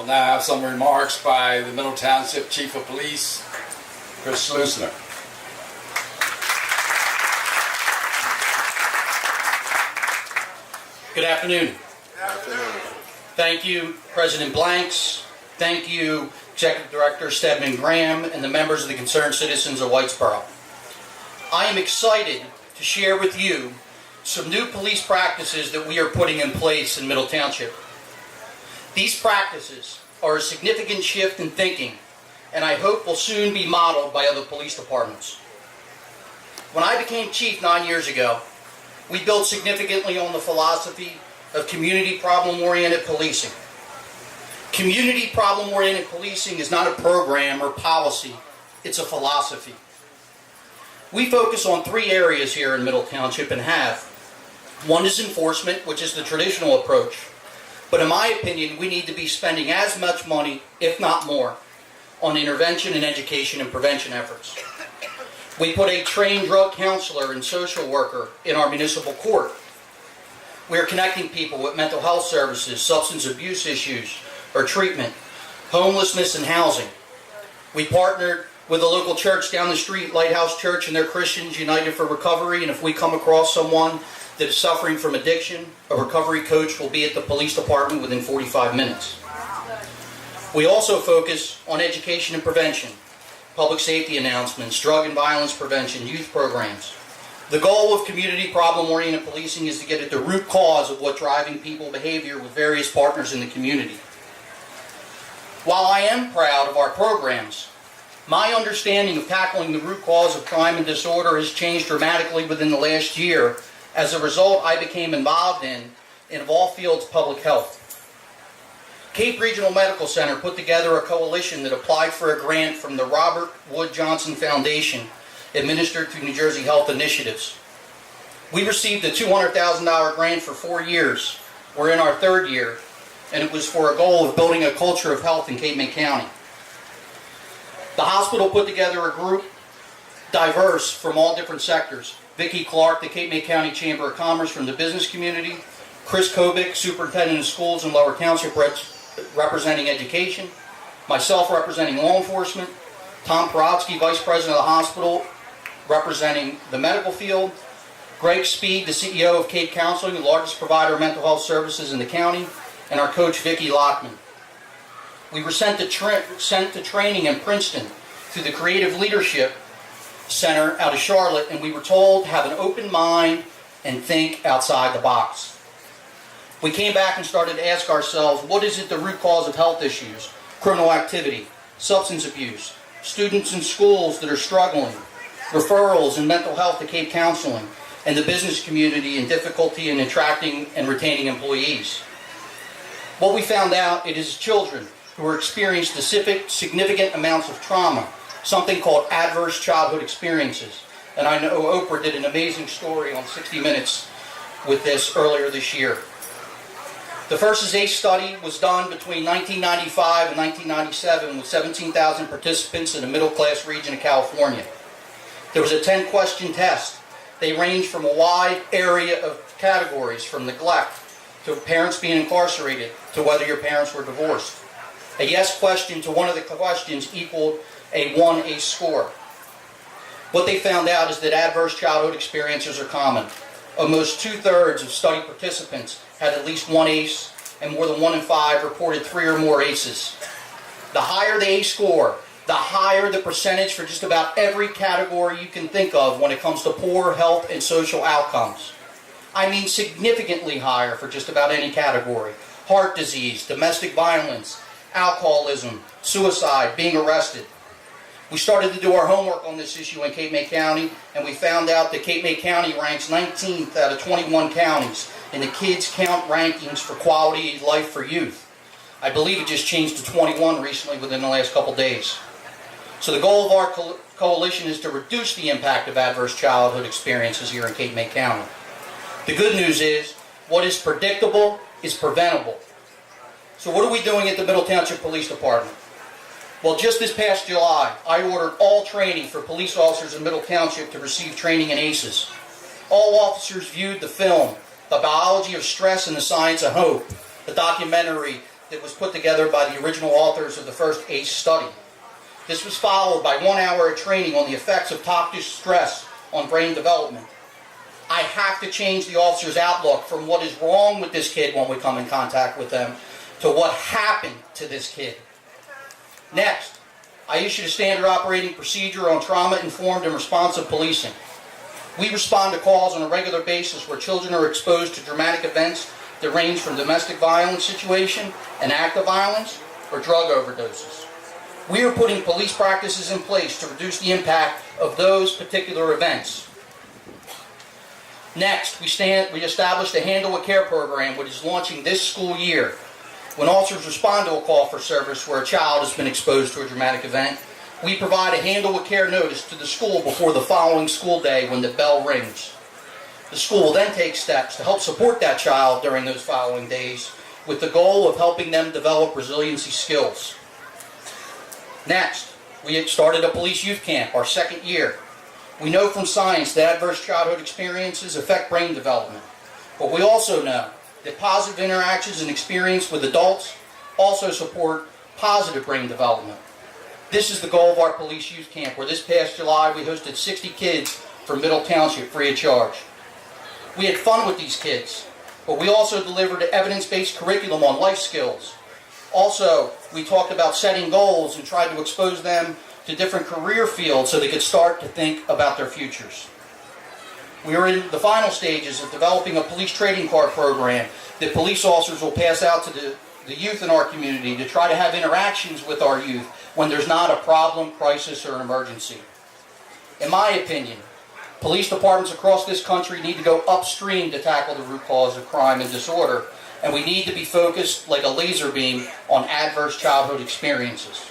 We'll now have some remarks by the Middle Township Chief of Police, Chris Leusner. Good afternoon. Thank you, President Blanks. Thank you, Executive Director Stedman Graham, and the members of the concerned citizens of Whitesboro. I am excited to share with you some new police practices that we are putting in place in Middle Township. These practices are a significant shift in thinking, and I hope will soon be modeled by other police departments. When I became chief 9 years ago, we built significantly on the philosophy of community problem-oriented policing. Community problem-oriented policing is not a program or policy, it's a philosophy. We focus on 3 areas here in Middle Township and have. One is enforcement, which is the traditional approach. But in my opinion, we need to be spending as much money, if not more, on intervention and education and prevention efforts. We put a trained drug counselor and social worker in our municipal court. We are connecting people with mental health services, substance abuse issues or treatment, homelessness and housing. We partnered with a local church down the street, Lighthouse Church, and their Christians United for Recovery, and if we come across someone that is suffering from addiction, a recovery coach will be at the police department within 45 minutes. We also focus on education and prevention, public safety announcements, drug and violence prevention, youth programs. The goal of community problem-oriented policing is to get at the root cause of what's driving people behavior with various partners in the community. While I am proud of our programs, my understanding of tackling the root cause of crime and disorder has changed dramatically within the last year. As a result, I became involved in of all fields, public health. Cape Regional Medical Center put together a coalition that applied for a grant from the Robert Wood Johnson Foundation, administered through New Jersey Health Initiatives. We received a $200,000 grant for 4 years. We're in our 3rd year, and it was for a goal of building a culture of health in Cape May County. The hospital put together a group diverse from all different sectors. Vicki Clark, the Cape May County Chamber of Commerce from the business community, Chris Kobick, Superintendent of Schools in Lower Township representing education, myself representing law enforcement, Tom Perotsky, Vice President of the hospital representing the medical field, Greg Speed, the CEO of Cape Counseling, the largest provider of mental health services in the county, and our coach Vicki Lockman. We were sent to training in Princeton through the Creative Leadership Center out of Charlotte, and we were told to have an open mind and think outside the box. We came back and started to ask ourselves, what is it the root cause of health issues, criminal activity, substance abuse, students in schools that are struggling, referrals in mental health to Cape Counseling, and the business community and difficulty in attracting and retaining employees. What we found out, it is children who are experiencing significant amounts of trauma, something called adverse childhood experiences. And I know Oprah did an amazing story on 60 Minutes with this earlier this year. The first ACE study was done between 1995 and 1997 with 17,000 participants in the middle-class region of California. There was a 10-question test. They ranged from a wide area of categories, from neglect to parents being incarcerated to whether your parents were divorced. A yes question to one of the questions equaled a 1 ACE score. What they found out is that adverse childhood experiences are common. Almost 2/3 of study participants had at least 1 ACE, and more than 1 in 5 reported 3 or more ACEs. The higher the ACE score, the higher the percentage for just about every category you can think of when it comes to poor health and social outcomes. I mean significantly higher for just about any category. Heart disease, domestic violence, alcoholism, suicide, being arrested. We started to do our homework on this issue in Cape May County, and we found out that Cape May County ranks 19th out of 21 counties in the Kids Count rankings for quality of life for youth. I believe it just changed to 21 recently within the last couple days. So the goal of our coalition is to reduce the impact of adverse childhood experiences here in Cape May County. The good news is, what is predictable is preventable. So what are we doing at the Middle Township Police Department? Well, just this past July, I ordered all training for police officers in Middle Township to receive training in ACEs. All officers viewed the film, The Biology of Stress and the Science of Hope, the documentary that was put together by the original authors of the first ACE study. This was followed by 1 hour of training on the effects of toxic stress on brain development. I have to change the officer's outlook from what is wrong with this kid when we come in contact with them to what happened to this kid. Next, I issued a standard operating procedure on trauma-informed and responsive policing. We respond to calls on a regular basis where children are exposed to dramatic events that range from domestic violence situation, an act of violence, or drug overdoses. We are putting police practices in place to reduce the impact of those particular events. Next, we established a Handle with Care program, which is launching this school year. When officers respond to a call for service where a child has been exposed to a dramatic event, we provide a Handle with Care notice to the school before the following school day when the bell rings. The school will then take steps to help support that child during those following days with the goal of helping them develop resiliency skills. Next, we had started a police youth camp, our second year. We know from science that adverse childhood experiences affect brain development, but we also know that positive interactions and experience with adults also support positive brain development. This is the goal of our police youth camp, where this past July we hosted 60 kids from Middle Township free of charge. We had fun with these kids, but we also delivered evidence-based curriculum on life skills. Also, we talked about setting goals and tried to expose them to different career fields so they could start to think about their futures. We are in the final stages of developing a police trading card program that police officers will pass out to the youth in our community to try to have interactions with our youth when there's not a problem, crisis, or an emergency. In my opinion, police departments across this country need to go upstream to tackle the root cause of crime and disorder, and we need to be focused like a laser beam on adverse childhood experiences.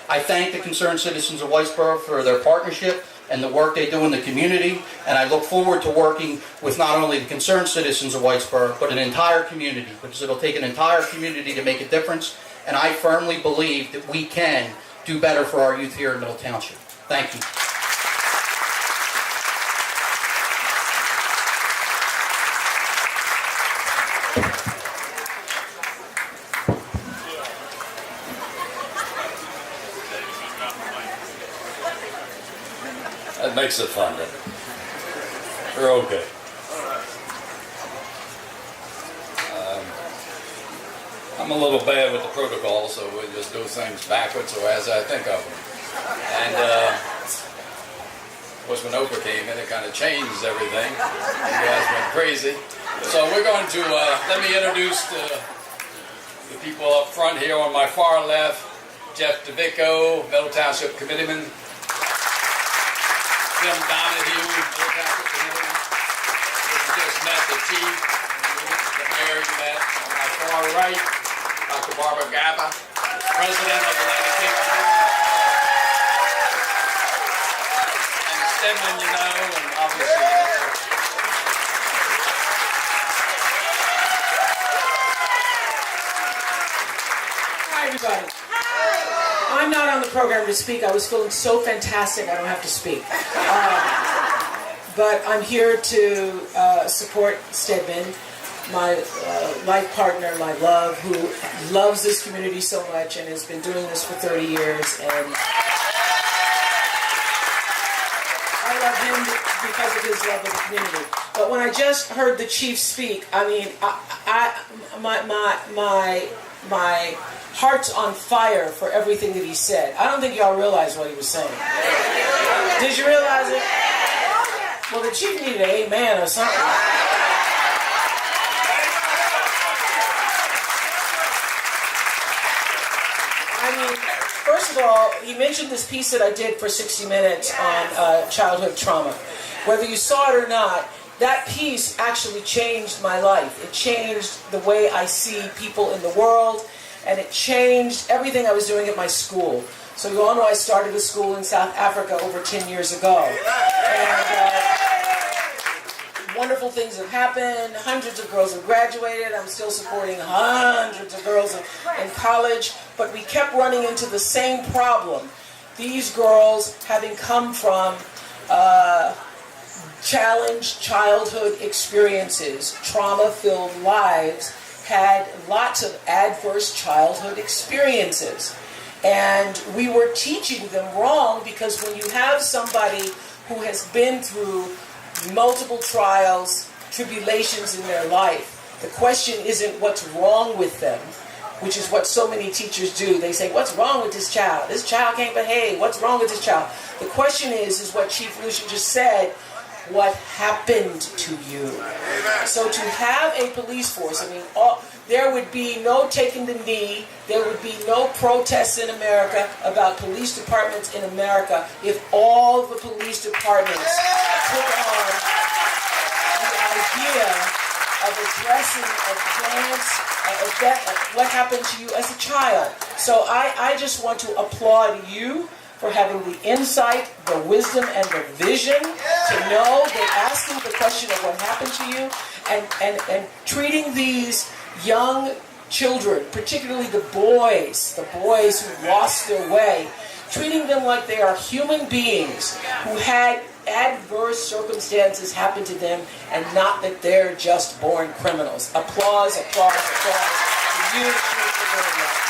I thank the concerned citizens of Whitesboro for their partnership and the work they do in the community, and I look forward to working with not only the concerned citizens of Whitesboro, but an entire community, because it'll take an entire community to make a difference, and I firmly believe that we can do better for our youth here in Middle Township. Thank you. That makes it fun, doesn't it? We're okay. I'm a little bad with the protocol, so we just do things backwards or as I think of them. And of course, when Oprah came in, it kind of changed everything. You guys went crazy. So we're going to, let me introduce the people up front here on my far left. Jeff DeVicco, Middle Township Committeeman. Jim Donahue, Middle Township Committeeman. We just met the chief, the mayor you met. On my far right, Dr. Barbara Gaba, president of the Atlantic Community. And Stedman, you know, and obviously. Hi, everybody. I'm not on the program to speak. I was feeling so fantastic I don't have to speak. But I'm here to support Stedman, my life partner, my love, who loves this community so much and has been doing this for 30 years. And I love him because of his love of the community. But when I just heard the chief speak, I mean, my heart's on fire for everything that he said. I don't think y'all realize what he was saying. Did you realize it? Well, the chief needed an amen or something. I mean, first of all, he mentioned this piece that I did for 60 Minutes on childhood trauma. Whether you saw it or not, that piece actually changed my life. It changed the way I see people in the world, and it changed everything I was doing at my school. So you all know I started a school in South Africa over 10 years ago. And wonderful things have happened. Hundreds of girls have graduated. I'm still supporting hundreds of girls in college. But we kept running into the same problem. These girls, having come from challenged childhood experiences, trauma-filled lives, had lots of adverse childhood experiences. And we were teaching them wrong, because when you have somebody who has been through multiple trials, tribulations in their life, the question isn't what's wrong with them, which is what so many teachers do. They say, what's wrong with this child? This child can't behave. What's wrong with this child? The question is what Chief Leusner just said, what happened to you? So to have a police force, I mean, there would be no taking the knee, there would be no protests in America about police departments in America if all the police departments took on the idea of addressing what happened to you as a child. So I just want to applaud you for having the insight, the wisdom, and the vision to know that asking the question of what happened to you and treating these young children, particularly the boys who lost their way, treating them like they are human beings who had adverse circumstances happen to them, and not that they're just born criminals. Applause, applause, applause to you for doing that.